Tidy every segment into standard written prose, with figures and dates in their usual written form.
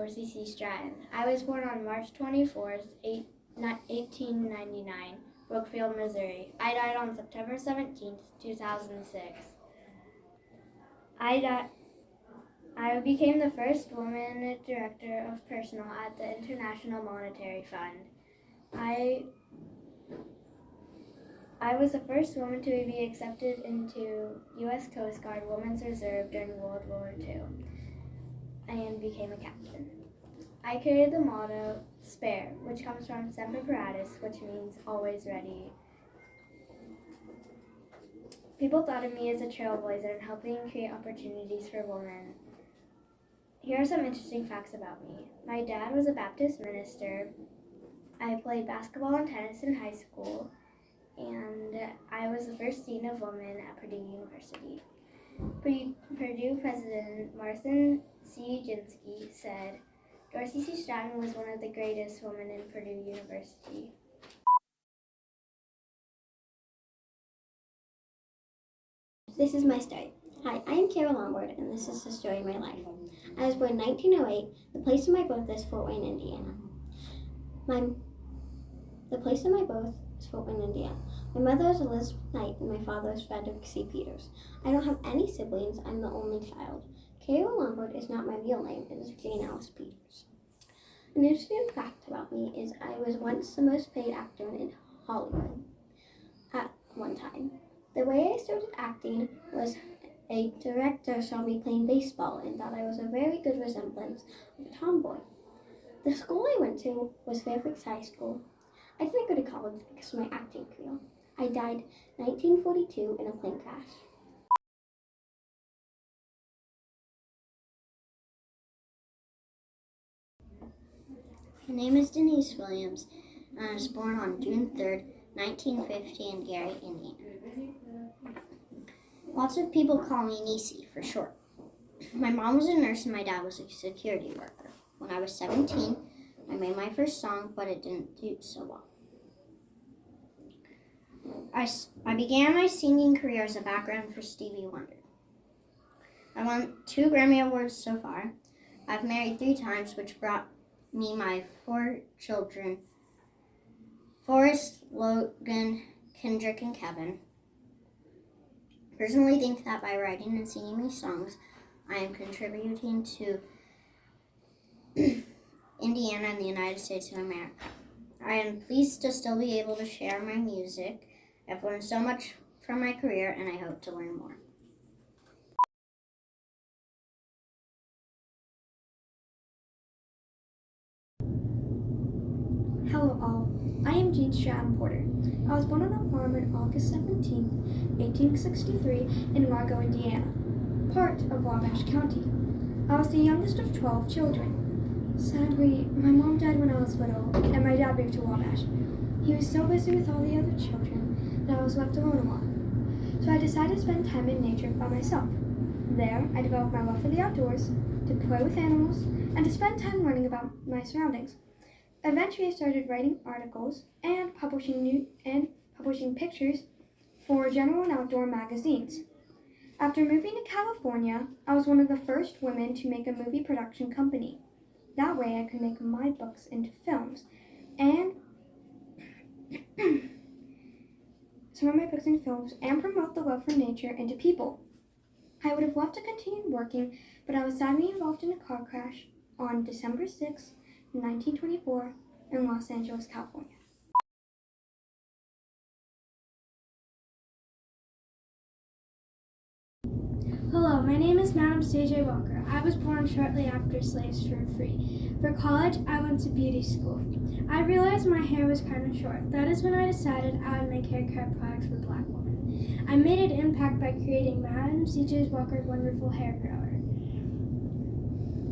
Dorsey C. Stratton. I was born on March 24th, 1899, Brookfield, Missouri. I died on September 17th, 2006. I became the first woman director of personnel at the International Monetary Fund. I was the first woman to be accepted into U.S. Coast Guard Women's Reserve during World War II and became a captain. I created the motto, SPARE, which comes from Semper Paratus, which means always ready. People thought of me as a trailblazer in helping create opportunities for women. Here are some interesting facts about me. My dad was a Baptist minister. I played basketball and tennis in high school, and I was the first dean of women at Purdue University. Purdue President Martha C. Ginsky said, Dorsey C. Stratton was one of the greatest women in Purdue University. This is my story. Hi, I am Kara Longboard, and this is the story of my life. I was born in 1908. The place of my birth is Fort Wayne, Indiana. The place of my birth is Fort Wayne, Indiana. My mother is Elizabeth Knight, and my father is Frederick C. Peters. I don't have any siblings. I'm the only child. Kara Longboard is not my real name. It is Jane Alice Peters. An interesting fact about me is I was once the most paid actor in Hollywood at one time. The way I started acting was a director saw me playing baseball and thought I was a very good resemblance of a tomboy. The school I went to was Fairfax High School. I didn't go to college because of my acting career. I died in 1942 in a plane crash. My name is Denise Williams, and I was born on June 3rd, 1950 in Gary, Indiana. Lots of people call me Niecy for short. My mom was a nurse and my dad was a security worker. When I was 17, I made my first song, but it didn't do so well. I began my singing career as a background for Stevie Wonder. I won 2 Grammy Awards so far. I've married 3 times, which brought me my 4 children, Forrest, Logan, Kendrick, and Kevin. I personally think that by writing and singing these songs, I am contributing to Indiana and the United States of America. I am pleased to still be able to share my music. I've learned so much from my career, and I hope to learn more. Hello all, I am Jean Stratton Porter. I was born on a farm on August 17, 1863 in Largo, Indiana, part of Wabash County. I was the youngest of 12 children. Sadly, my mom died when I was little, and my dad moved to Wabash. He was so busy with all the other children that I was left alone a lot. So I decided to spend time in nature by myself. There, I developed my love for the outdoors, to play with animals, and to spend time learning about my surroundings. Eventually, I started writing articles and publishing pictures for general and outdoor magazines. After moving to California, I was one of the first women to make a movie production company. That way, I could make my books into films and promote the love for nature into people. I would have loved to continue working, but I was sadly involved in a car crash on December 6th, 1924 in Los Angeles, California. Hello, my name is Madam C.J. Walker. I was born shortly after slaves were free. For college, I went to beauty school. I realized my hair was kind of short. That is when I decided I would make hair care products for Black women. I made an impact by creating Madam C.J. Walker's Wonderful Hair Grower.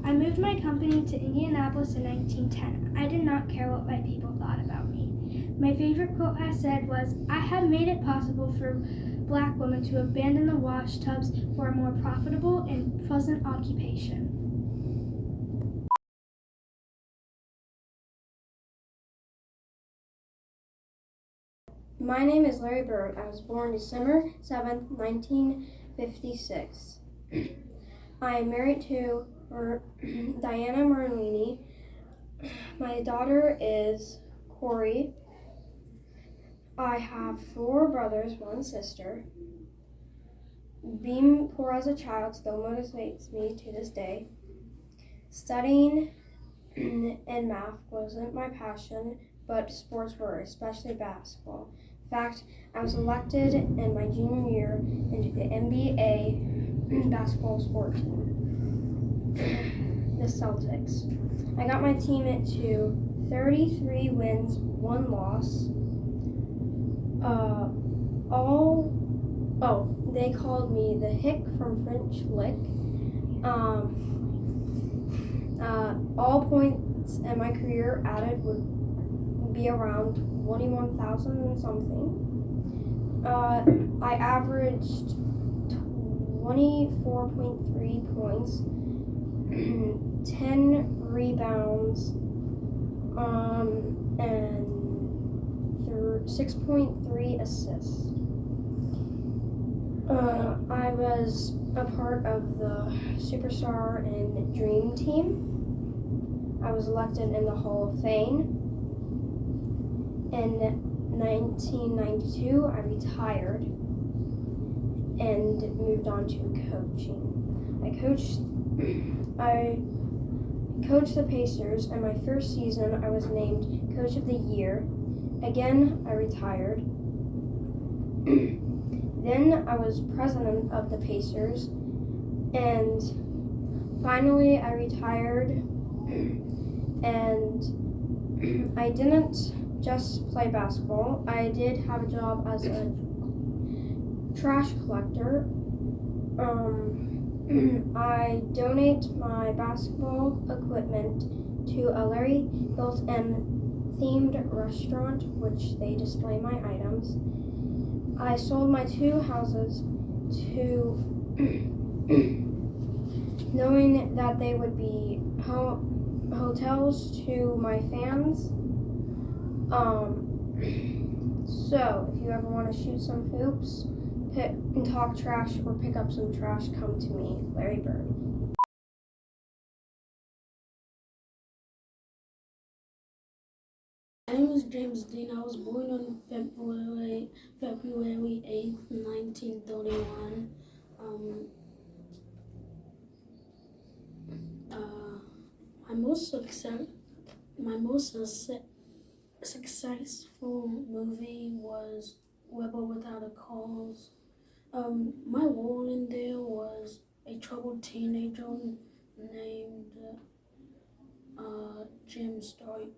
I moved my company to Indianapolis in 1910. I did not care what white people thought about me. My favorite quote I said was, I have made it possible for Black women to abandon the wash tubs for a more profitable and pleasant occupation. My name is Larry Bird. I was born December 7th, 1956. I am married to Diana Merlini. My daughter is Corey. I have 4 brothers, 1 sister. Being poor as a child still motivates me to this day. Studying and math wasn't my passion, but sports were, especially basketball. In fact, I was elected in my junior year into the NBA basketball sport team, the Celtics. I got my team to 33 wins, 1 loss. They called me the Hick from French Lick. All points in my career added would be around 21,000 and something. I averaged 24.3 points, 10 rebounds, and 6.3 assists. I was a part of the Superstar and Dream team. I was elected in the Hall of Fame. In 1992, I retired and moved on to coaching. I coached the Pacers, and my first season I was named Coach of the Year. Again, I retired. Then I was president of the Pacers, and finally I retired, and I didn't just play basketball. I did have a job as a trash collector. I donate my basketball equipment to a Larry Built-In themed restaurant, which they display my items. I sold my 2 houses to knowing that they would be hotels to my fans. So if you ever want to shoot some hoops, and talk trash, or pick up some trash, come to me, Larry Bird. My name is James Dean. I was born on February 8th, 1931. My most successful movie was Rebel Without a Cause. My role in there was a troubled teenager named Jim Stark.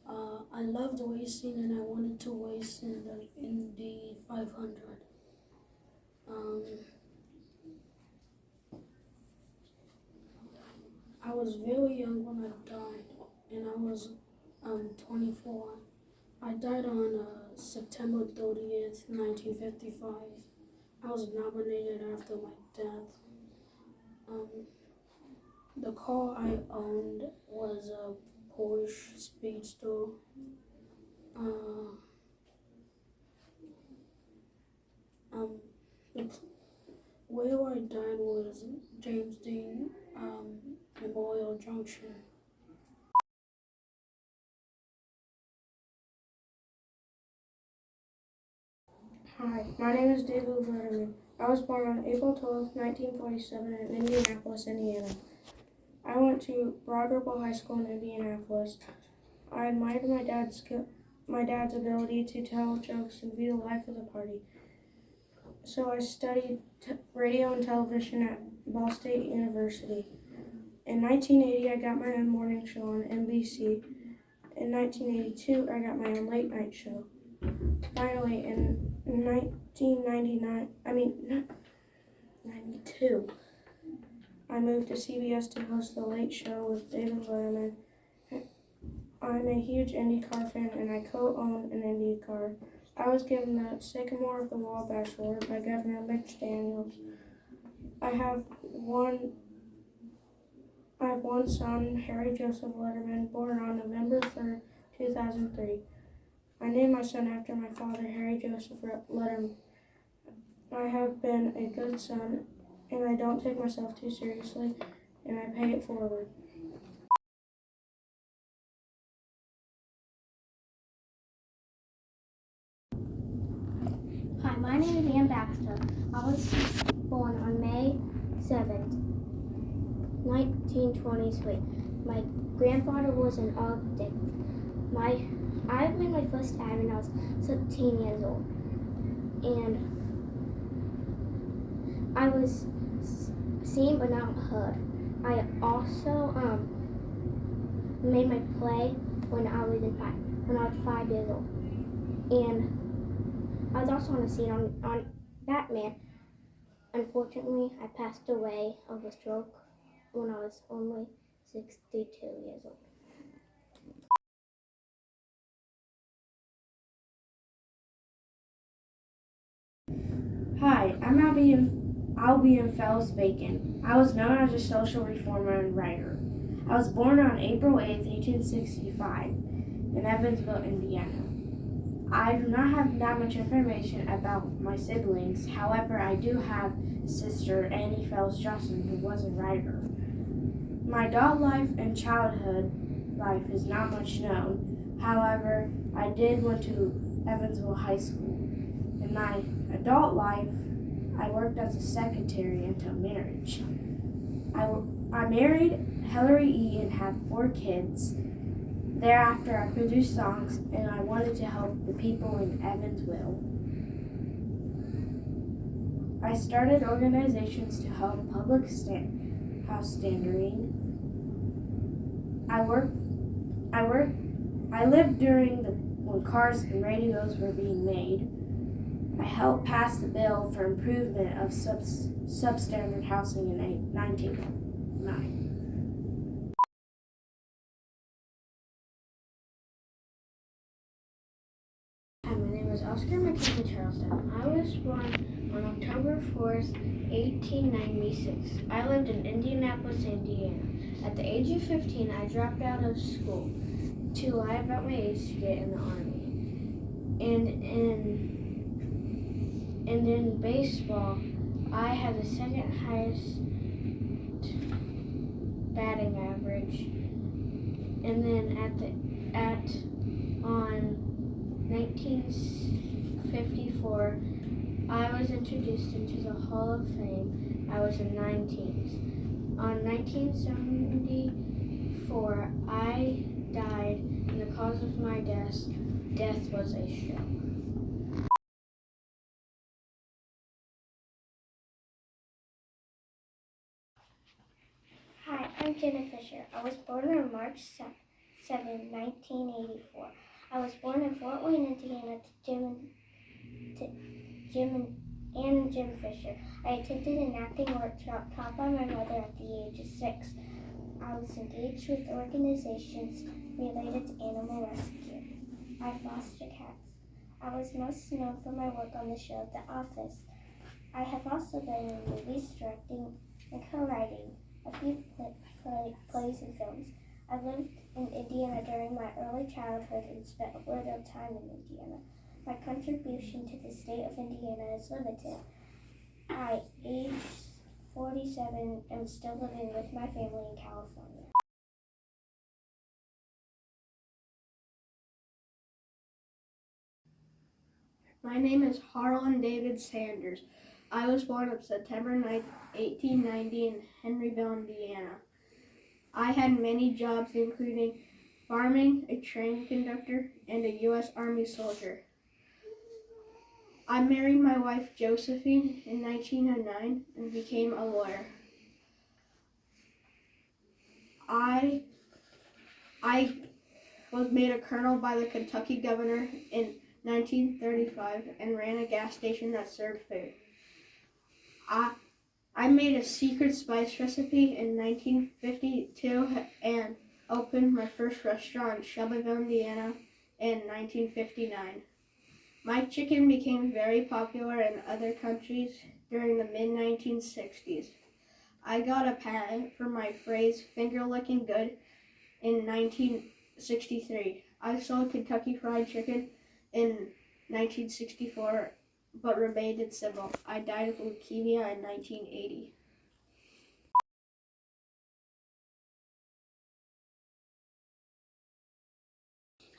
I loved racing, and I wanted to race in the Indy 500. I was very young when I died, and I was 24. I died on September 30th, 1955. I was nominated after my death. The car I owned was a Porsche Speedster. Where I died was James Dean Memorial Junction. Hi, my name is David Letterman. I was born on April 12th, 1947 in Indianapolis, Indiana. I went to Broad Ripple High School in Indianapolis. I admired my dad's ability to tell jokes and be the life of the party. So I studied radio and television at Ball State University. In 1980, I got my own morning show on NBC. In 1982, I got my own late night show. Finally, in 92, I moved to CBS to host The Late Show with David Letterman. I'm a huge IndyCar fan, and I co-own an IndyCar. I was given the Sycamore of the Wabash Award by Governor Mitch Daniels. I have one son, Harry Joseph Letterman, born on November 3rd, 2003. I named my son after my father, Harry Joseph Letterman. I have been a good son, and I don't take myself too seriously. and I pay it forward. Hi, my name is Ann Baxter. I was born on May 7th, 1923. My grandfather was an Arctic. I made my first ad when I was 17 years old. And I was seen but not heard. I also made my play when I was 5 years old. And I was also on a scene on Batman. Unfortunately, I passed away of a stroke when I was only 62 years old. Hi, I'll be in Fells Bacon. I was known as a social reformer and writer. I was born on April 8th, 1865 in Evansville, Indiana. I do not have that much information about my siblings. However, I do have a sister, Annie Fells Johnson, who was a writer. My adult life and childhood life is not much known. However, I did went to Evansville High School. In my adult life, I worked as a secretary until marriage. I married Hillary E. and had 4 kids. Thereafter, I produced songs and I wanted to help the people in Evansville. I started organizations to help public house standarding. I lived during when cars and radios were being made. I helped pass the bill for improvement of substandard housing in 1909. Hi, my name is Oscar McKinley Charleston. I was born on October 4th, 1896. I lived in Indianapolis, Indiana. At the age of 15, I dropped out of school to lie about my age to get in the Army. And in baseball, I had the second highest batting average. And then on 1954, I was introduced into the Hall of Fame. I was in 19th. On 1974, I died, and the cause of my death was a stroke. Hi, I'm Jenna Fisher. I was born on March 7, 1984. I was born in Fort Wayne, Indiana to Jim and Jim Fisher. I attended an acting workshop taught by my mother at the age of 6. I was engaged with organizations related to animal rescue. I foster cats. I was most known for my work on the show The Office. I have also been in movies, directing, and co-writing a few plays and films. I lived in Indiana during my early childhood and spent a little time in Indiana. My contribution to the state of Indiana is limited. I, age 47, am still living with my family in California. My name is Harlan David Sanders. I was born on September 9, 1890 in Henryville, Indiana. I had many jobs including farming, a train conductor, and a U.S. Army soldier. I married my wife Josephine in 1909 and became a lawyer. I was made a colonel by the Kentucky governor in 1935 and ran a gas station that served food. I made a secret spice recipe in 1952 and opened my first restaurant in Shelbyville, Indiana in 1959. My chicken became very popular in other countries during the mid-1960s. I got a patent for my phrase, finger licking good, in 1963. I sold Kentucky Fried Chicken in 1964, but remained in civil. I died of leukemia in 1980.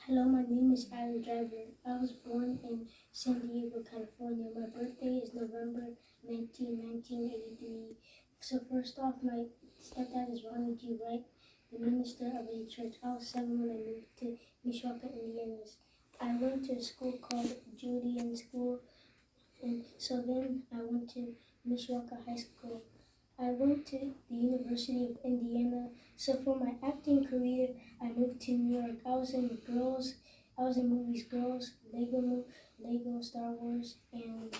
Hello, my name is Adam Driver. I was born in San Diego, California. My birthday is November 1983. So first off, my stepdad is Ronnie G. Wright, the minister of a church. I was 7 when I moved to Mishawaka, Indiana. I went to a school called Judean School, and so then I went to Mishawaka High School. I went to the University of Indiana. So for my acting career, I moved to New York. I was in movies Girls, Lego Star Wars, and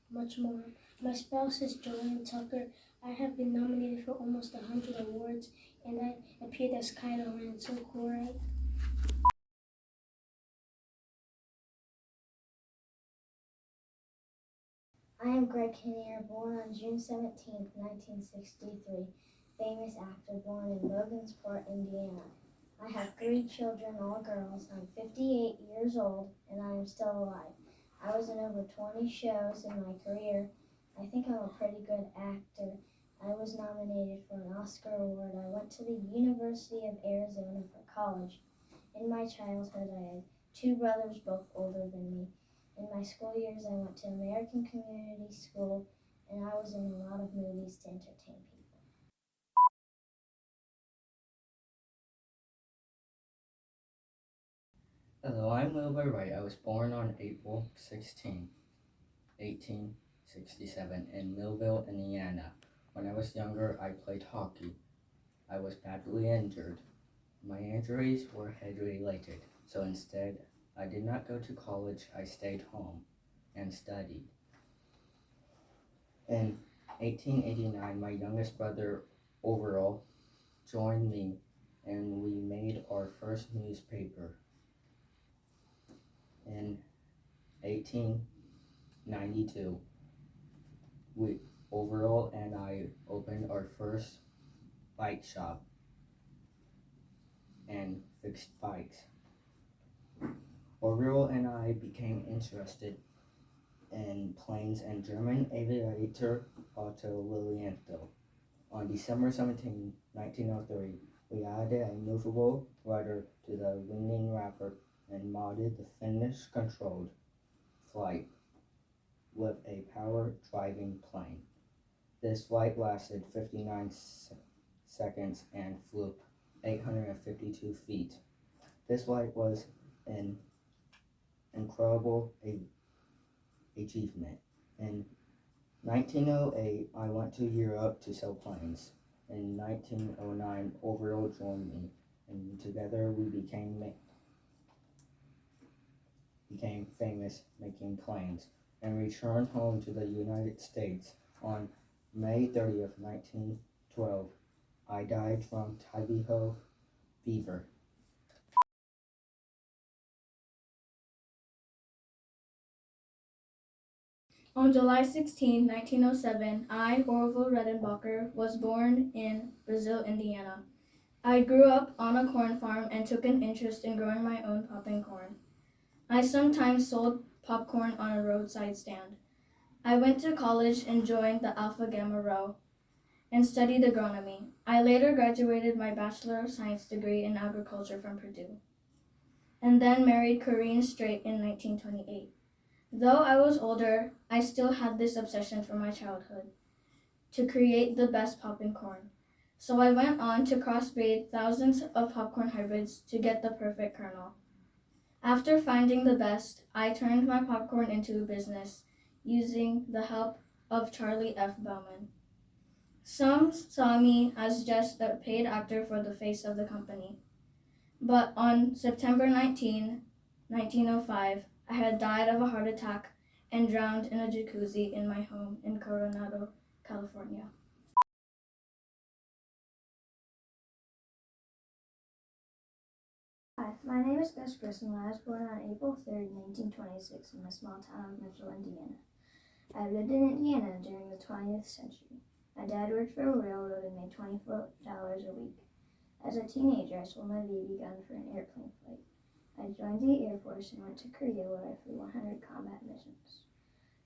much more. My spouse is Joanne Tucker. I have been nominated for almost 100 awards, and I appeared as Kylo Ren. So cool, right? I am Greg Kinnear, born on June 17, 1963, famous actor born in Logansport, Indiana. I have 3 children, all girls. I'm 58 years old, and I am still alive. I was in over 20 shows in my career. I think I'm a pretty good actor. I was nominated for an Oscar award. I went to the University of Arizona for college. In my childhood, I had 2 brothers, both older than me. In my school years, I went to American Community School, and I was in a lot of movies to entertain people. Hello, I'm Wilbur Wright. I was born on April 16, 1867 in Millville, Indiana. When I was younger, I played hockey. I was badly injured. My injuries were head-related, so instead, I did not go to college. I stayed home and studied. In 1889, my youngest brother, Overall, joined me, and we made our first newspaper. In 1892, Overall and I opened our first bike shop and fixed bikes. Overall and I became interested in planes and German aviator Otto Lilienthal. On December 17, 1903, we added a movable rudder to the winging wrapper and modded the Finnish-controlled flight with a power-driving plane. This flight lasted 59 seconds and flew 852 feet. This flight was an incredible achievement. In 1908, I went to Europe to sell planes. In 1909, Overall joined me, and together we became famous making planes, and returned home to the United States. On May 30th, 1912, I died from typhoid fever. On July 16, 1907, I, Orville Redenbacher, was born in Brazil, Indiana. I grew up on a corn farm and took an interest in growing my own popping corn. I sometimes sold popcorn on a roadside stand. I went to college and joined the Alpha Gamma Rho and studied agronomy. I later graduated my Bachelor of Science degree in agriculture from Purdue, and then married Corinne Strait in 1928. Though I was older, I still had this obsession from my childhood, to create the best popping corn. So I went on to crossbreed thousands of popcorn hybrids to get the perfect kernel. After finding the best, I turned my popcorn into a business using the help of Charlie F. Bowman. Some saw me as just a paid actor for the face of the company. But on September 19, 1905, I had died of a heart attack and drowned in a jacuzzi in my home in Coronado, California. Hi, my name is Gus Grissom. I was born on April 3rd, 1926 in the small town of Mitchell, Indiana. I lived in Indiana during the 20th century. My dad worked for a railroad and made $24 a week. As a teenager, I sold my baby gun for an airplane flight. I joined the Air Force and went to Korea where I flew 100 combat missions.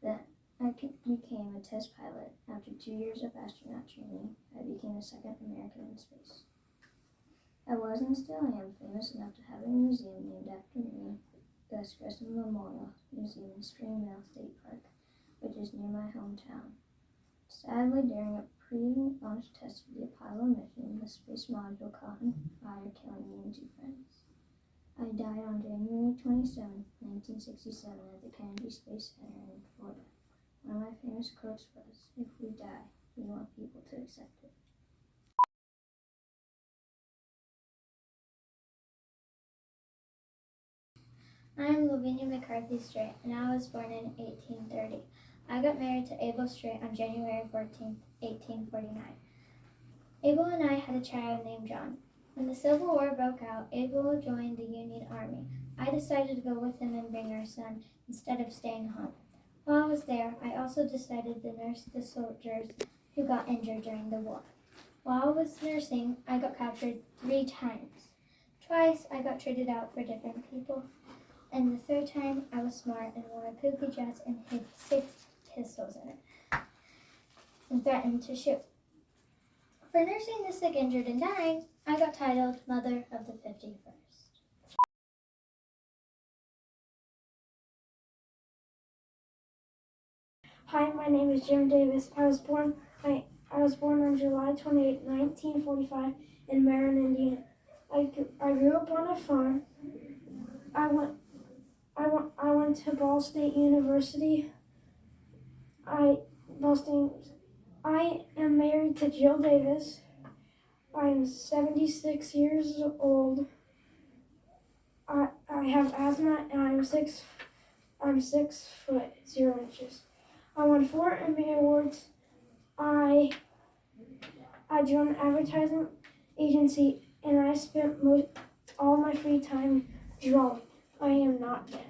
Then I became a test pilot. After 2 years of astronaut training, I became the second American in space. I was and still am famous enough to have a museum named after me, the Espresso Memorial Museum in Springvale State Park, which is near my hometown. Sadly, during a pre-launch test of the Apollo mission, the space module caught on fire, killing me and 2 friends. I died on January 27, 1967 at the Kennedy Space Center in Florida. One of my famous quotes was, "If we die, we want people to accept it." I am Lavinia McCarthy Strait, and I was born in 1830. I got married to Abel Strait on January 14, 1849. Abel and I had a child named John. When the Civil War broke out, Abel joined the Union Army. I decided to go with him and bring our son instead of staying home. While I was there, I also decided to nurse the soldiers who got injured during the war. While I was nursing, I got captured 3 times. Twice, I got traded out for different people. And the 3rd time, I was smart and wore a poofy dress and hid 6 pistols in it and threatened to shoot. For nursing the sick, injured, and dying, I got titled Mother of the 51st. Hi, my name is Jim Davis. I was born on July 28, 1945 in Marion, Indiana. I grew up on a farm. I went to Ball State University. I am married to Jill Davis. I'm 76 years old. I have asthma and I'm 6 foot 0 inches. I won 4 Emmy Awards. I joined an advertising agency and I spent all my free time drawing. I am not dead.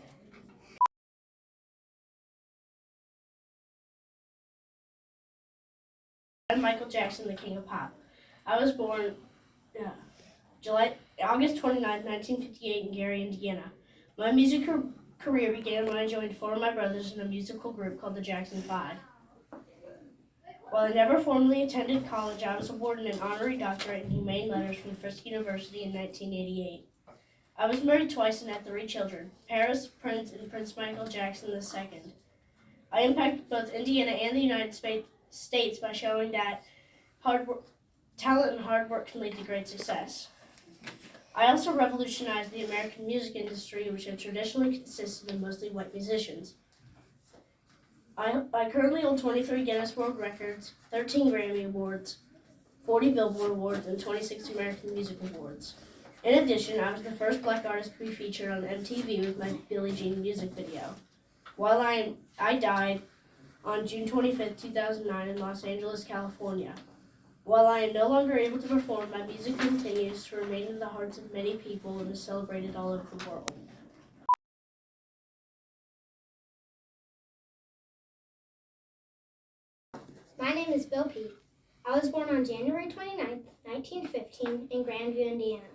I'm Michael Jackson, the King of Pop. I was born August 29, 1958 in Gary, Indiana. My music career began when I joined 4 of my brothers in a musical group called the Jackson 5. While I never formally attended college, I was awarded an honorary doctorate in humane letters from Fisk University in 1988. I was married twice and had 3 children, Paris, Prince, and Prince Michael Jackson II. I impacted both Indiana and the United States by showing that talent and hard work can lead to great success. I also revolutionized the American music industry, which had traditionally consisted of mostly white musicians. I currently hold 23 Guinness World Records, 13 Grammy Awards, 40 Billboard Awards, and 26 American Music Awards. In addition, I was the first Black artist to be featured on MTV with my Billie Jean music video. While I died on June 25, 2009 in Los Angeles, California. While I am no longer able to perform, my music continues to remain in the hearts of many people and is celebrated all over the world. My name is Bill Pete. I was born on January 29, 1915 in Grandview, Indiana.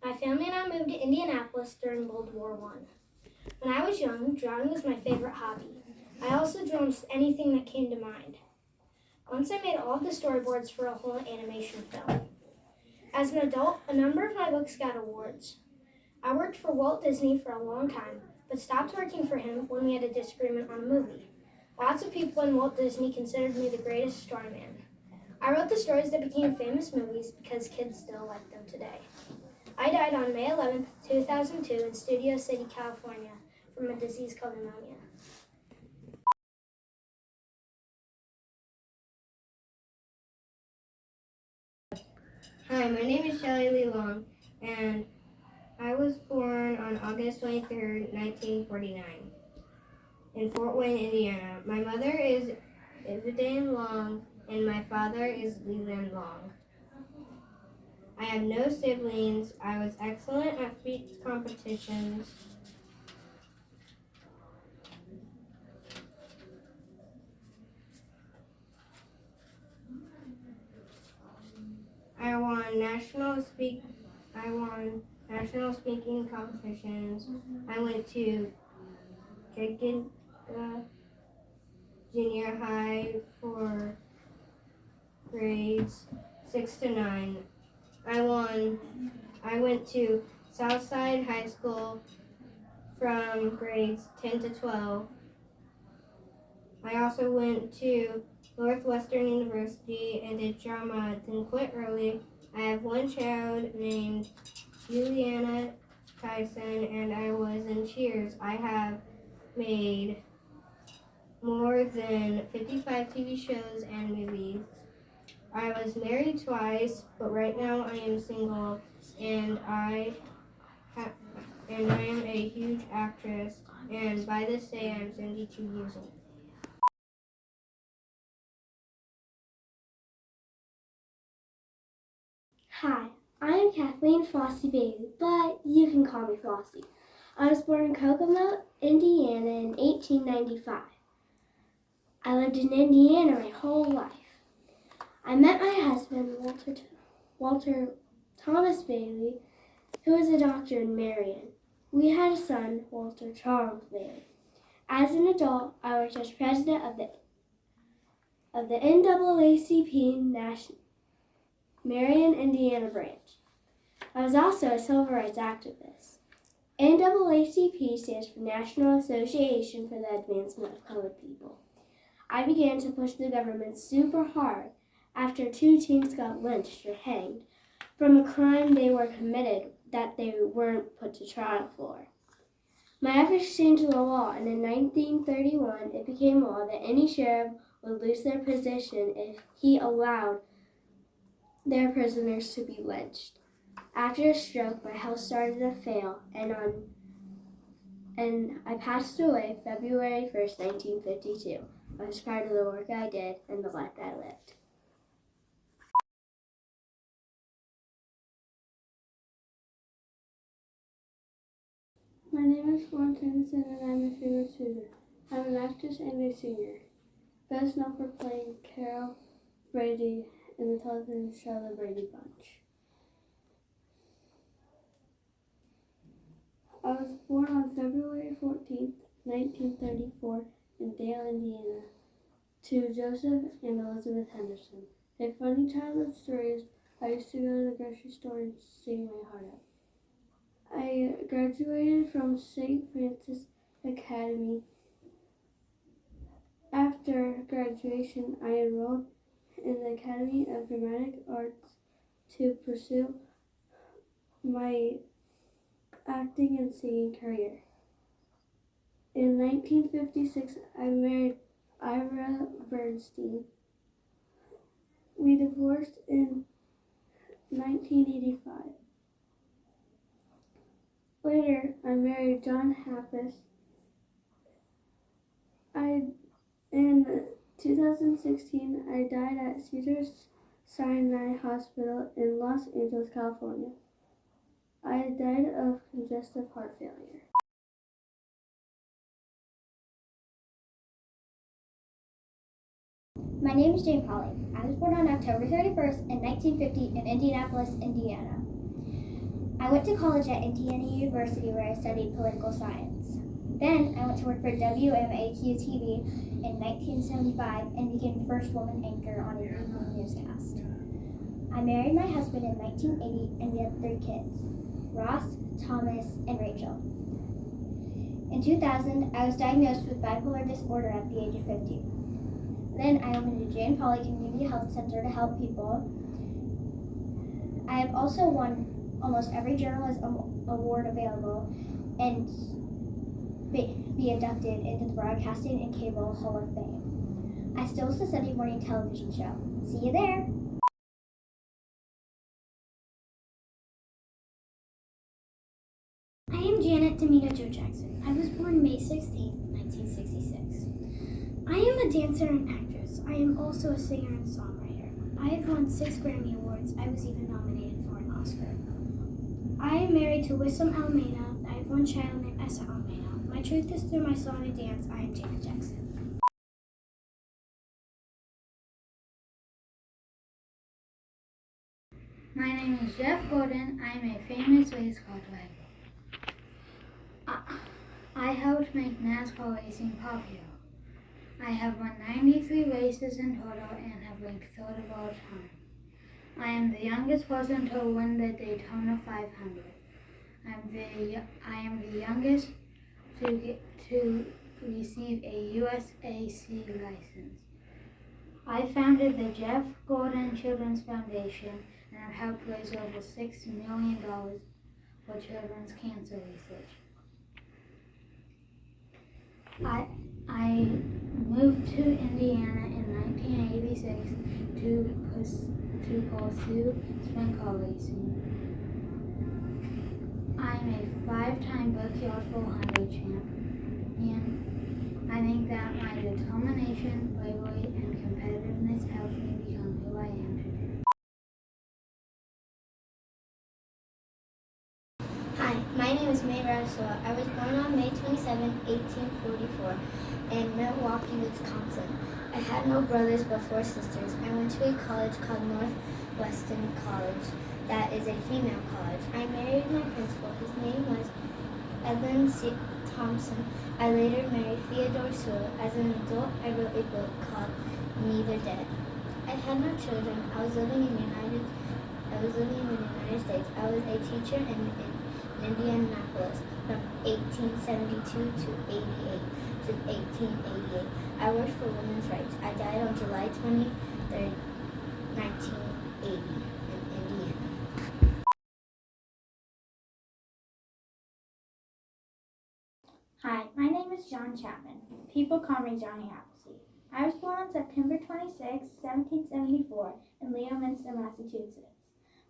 My family and I moved to Indianapolis during World War I. When I was young, drawing was my favorite hobby. I also drew almost anything that came to mind. Once I made all of the storyboards for a whole animation film. As an adult, a number of my books got awards. I worked for Walt Disney for a long time, but stopped working for him when we had a disagreement on a movie. Lots of people in Walt Disney considered me the greatest storyman. I wrote the stories that became famous movies because kids still like them today. I died on May 11, 2002 in Studio City, California from a disease called pneumonia. Hi, my name is Shelley Lee Long, and I was born on August 23rd, 1949, in Fort Wayne, Indiana. My mother is Isabelle Long, and my father is Leland Long. I have no siblings. I was excellent at speech competitions. I won national speaking competitions. I went to junior high for grades 6 to 9. I won I went to Southside High School from grades 10 to 12. I also went to Northwestern University and did drama, then quit early. I have one child named Juliana Tyson, and I was in Cheers. I have made more than 55 TV shows and movies. I was married twice, but right now I am single, and I am a huge actress, and by this day I am 72 years old. Hi, I am Kathleen Frosty Bailey, but you can call me Frosty. I was born in Kokomo, Indiana in 1895. I lived in Indiana my whole life. I met my husband, Walter Thomas Bailey, who was a doctor in Marion. We had a son, Walter Charles Bailey. As an adult, I worked as president of the NAACP Marion, Indiana branch. I was also a civil rights activist. NAACP stands for National Association for the Advancement of Colored People. I began to push the government super hard after 2 teens got lynched or hanged from a crime they were committed that they weren't put to trial for. My efforts changed the law, and in 1931 it became law that any sheriff would lose their position if he allowed their prisoners to be lynched. After a stroke, my health started to fail, and I passed away February 1st, 1952. I was proud of the work I did and the life I lived. My name is Florence Anderson, and I'm a famous Hoosier. I'm an actress and a singer, best known for playing Carol Brady in the television show The Brady Bunch. I was born on February 14th, 1934, in Dale, Indiana, to Joseph and Elizabeth Henderson. A funny childhood story is I used to go to the grocery store and sing my heart out. I graduated from St. Francis Academy. After graduation, I enrolled in the Academy of Dramatic Arts to pursue my acting and singing career. In 1956, I married Ira Bernstein. We divorced in 1985. Later, I married John Happis. In 2016, I died at Cedars-Sinai Hospital in Los Angeles, California. I died of congestive heart failure. My name is Jane Polly. I was born on October 31st in 1950 in Indianapolis, Indiana. I went to college at Indiana University where I studied political science. Then I went to work for WMAQ-TV in 1975 and became the first woman anchor on an evening newscast. I married my husband in 1980 and we had 3 kids, Ross, Thomas, and Rachel. In 2000, I was diagnosed with bipolar disorder at the age of 50. Then I opened a Jane Polly Community Health Center to help people. I have also won almost every journalism award available and be inducted into the Broadcasting and Cable Hall of Fame. I still host a Sunday morning television show. See you there! I am Janet Demita Jo Jackson. I was born May 16th, 1966. I am a dancer and actress. I am also a singer and songwriter. I have won 6 Grammy Awards. I was even nominated for an Oscar. I am married to Wissam Almeida. I have 1 child named Essa Almeida. My truth is through my song and dance. I am Janet Jackson. My name is Jeff Gordon. I am a famous race car driver. I helped make NASCAR racing popular. I have won 93 races in total and have ranked 3rd of all time. I am the youngest person to win the Daytona 500. I am the youngest to receive a USAC license. I founded the Jeff Gordon Children's Foundation and have helped raise over $6 million for children's cancer research. I moved to Indiana in 1986 to pursue sprint car racing. I'm a 5-time Brickyard 400 champion. I think that my determination, bravery, and competitiveness helped me become who I am today. Hi, my name is May Radisula. I was born on May 27, 1844 in Milwaukee, Wisconsin. I had no brothers but 4 sisters. I went to a college called Northwestern College. That is a female college. I married my principal. His name was Edwin C. Thompson. I later married Theodore Sewell. As an adult, I wrote a book called Neither Dead. I had no children. I was living in the United States. I was a teacher in Indianapolis from 1872 to 1888. I worked for women's rights. I died on July 23, 1980 in Indiana. Hi, my name is John Chapman. People call me Johnny Appleseed. I was born on September 26, 1774 in Leominster, Massachusetts.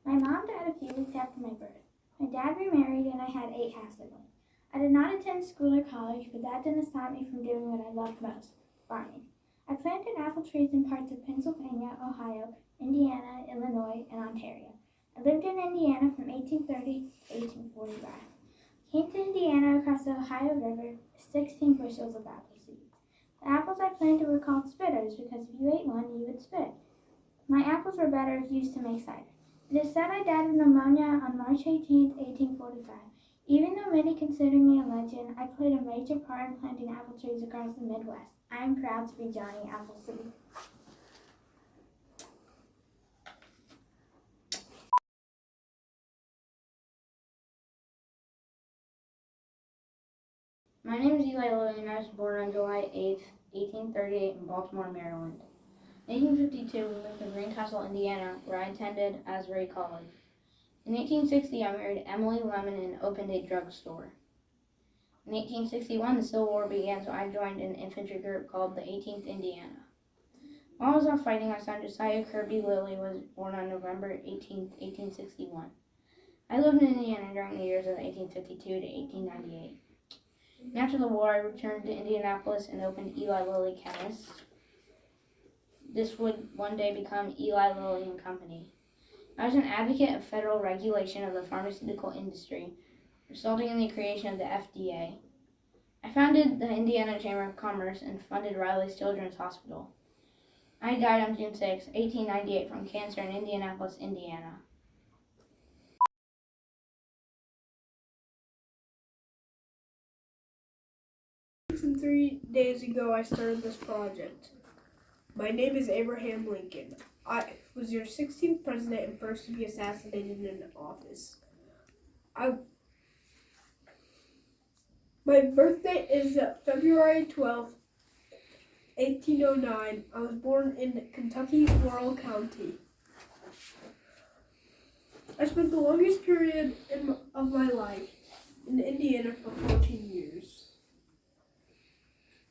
My mom died a few weeks after my birth. My dad remarried and I had 8 half-siblings. I did not attend school or college, but that didn't stop me from doing what I loved most, farming. I planted apple trees in parts of Pennsylvania, Ohio, Indiana, Illinois, and Ontario. I lived in Indiana from 1830 to 1845. Came to Indiana across the Ohio River, 16 bushels of apple seeds. The apples I planted were called spitters because if you ate one, you would spit. My apples were better if used to make cider. It is said I died of pneumonia on March 18, 1845. Even though many consider me a legend, I played a major part in planting apple trees across the Midwest. I am proud to be Johnny Appleseed. My name is Eli Lilly and I was born on July 8th, 1838 in Baltimore, Maryland. In 1852, we moved to Greencastle, Indiana, where I attended Asbury College. In 1860, I married Emily Lemon and opened a drugstore. In 1861, the Civil War began, so I joined an infantry group called the 18th Indiana. While I was off fighting, my son Josiah Kirby Lilly was born on November 18th, 1861. I lived in Indiana during the years of 1852 to 1898. And after the war, I returned to Indianapolis and opened Eli Lilly Chemist. This would one day become Eli Lilly and Company. I was an advocate of federal regulation of the pharmaceutical industry, resulting in the creation of the FDA. I founded the Indiana Chamber of Commerce and funded Riley's Children's Hospital. I died on June 6, 1898 from cancer in Indianapolis, Indiana. And 3 days ago, I started this project. My name is Abraham Lincoln. I was your 16th president and first to be assassinated in office. My birthday is February 12th, 1809. I was born in Kentucky's Laurel County. I spent the longest period of my life in Indiana for 14 years.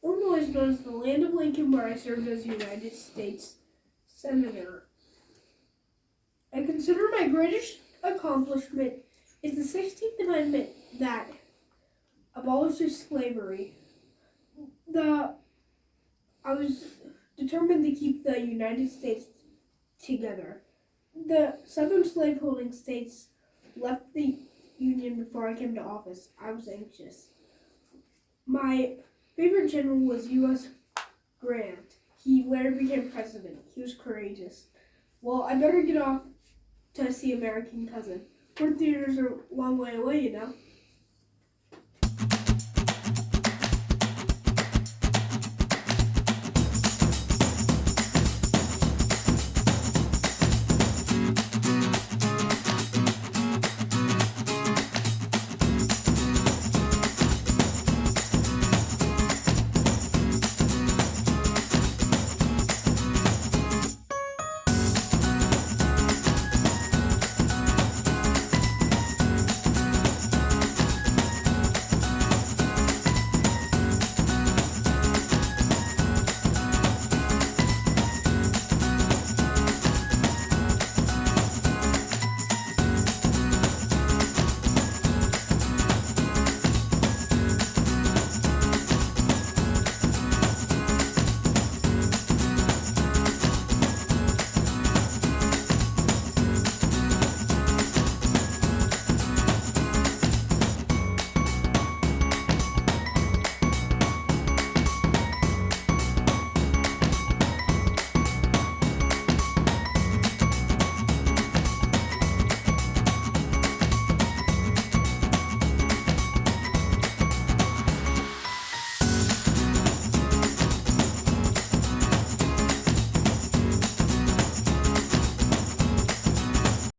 Illinois is known as the land of Lincoln, where I served as United States Senator. I consider my greatest accomplishment is the 16th Amendment that abolishes slavery. I was determined to keep the United States together. The southern slaveholding states left the Union before I came to office. I was anxious. My favorite general was U.S. Grant. He later became president. He was courageous. Well, I better get off to see American Cousin. 4 theaters are a long way away, you know.